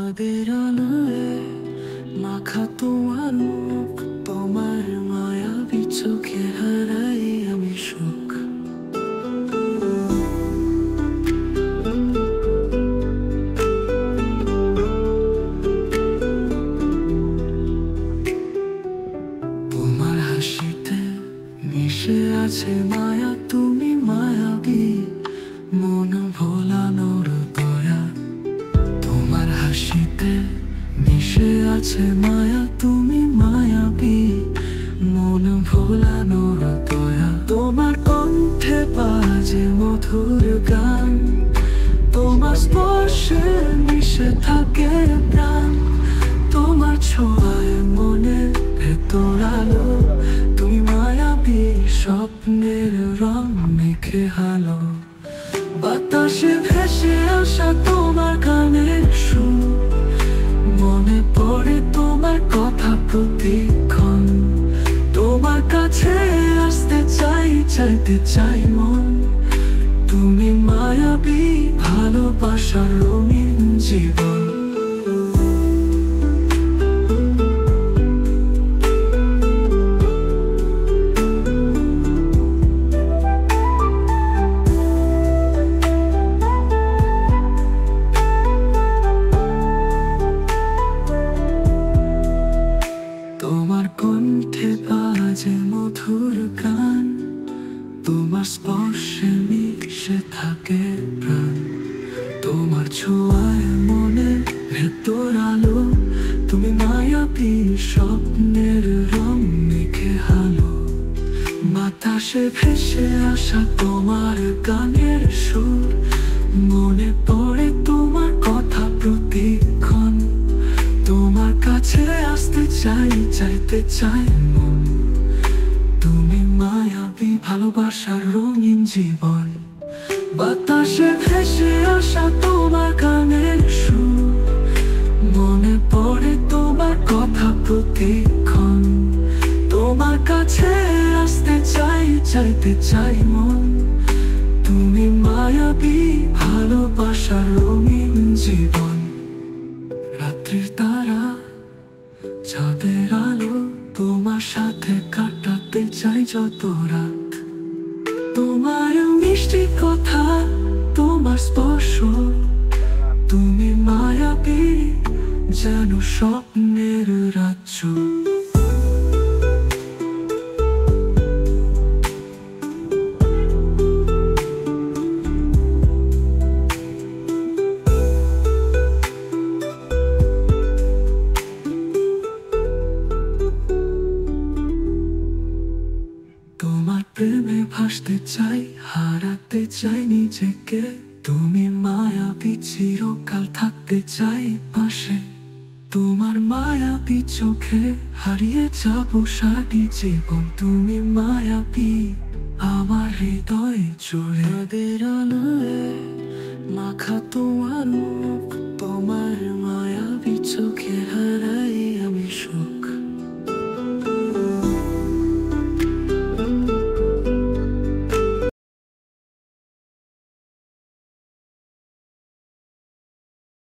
চাঁদের আলোয় মাখা তোমার মুখ, তোমার মায়াবী চোখে হারাই আমি সুখ। তোমার হাসিতে মিশে আছে মায়া, তুমি মায়াবী মন ভোলানোর দয়া। তোমার হাসিতে মিশে আছে মায়া, তুমি মায়াবী মন ভোলানোর দয়া। তোমার কণ্ঠে বাজে মধুর গান, তোমার স্পর্শে মিশে থাকে প্রাণ। তোমার ছোঁয়ায় মনে ভেতর আলো, তুমি মায়াবী স্বপ্নের রং মেখে হালো। বাতাসে ভেসে আসা তোমার গানের সুর, মনে পড়ে তোমার কথা প্রতিক্ষণ। তোমার কাছে আসতে চাই, চাইতে চাই মন। তুমি মায়াবী ভালোবাসার রঙিন জীবন। তোমার কণ্ঠে বাজে মধুর গান, তোমার স্পর্শে মিশে থাকে প্রাণ। তোমার ছোঁয়ায় মনে ভেতর আলো, তুমি মায়াবী স্বপ্নের রং মেখে হালো। বাতাসে ভেসে আসা তোমার গানের সুর, মনে পড়ে তোমার কথা প্রতিক্ষণ। তোমার কাছে আসতে চাই, চাইতে চাই মন। তুমি মায়াবী ভালোবাসার রঙিন জীবন। বাতাসে ভেসে আসা তোমার গানের সুর, মনে পড়ে তোমার কথা প্রতিক্ষণ। তোমার কাছে আসতে চাই, চাইতে চাই মন। তুমি মায়াবী ভালোবাসার রঙিন জীবন। রাত্রির তারা, চাঁদের আলো, তোমার সাথে কাটাতে চাই যত রাত। তোমার মিষ্টি কথা, তোমার স্পর্শ, তুমি মায়াবী যেন স্বপ্নের রাজ্য। তোমার প্রেমে ভাসতে চাই, হারাতে চাই নিজেকে। তুমি মায়াবী চিরকাল থাকতে চাই পাশে। তোমার মায়াবী চোখে হারিয়ে যাবো সারি জীবন। তুমি মায়াবী আমার হৃদয় জুড়ে। চাঁদের আলোয় মাখা তোমার মুখ, তোমার মায়াবী চোখে হারাই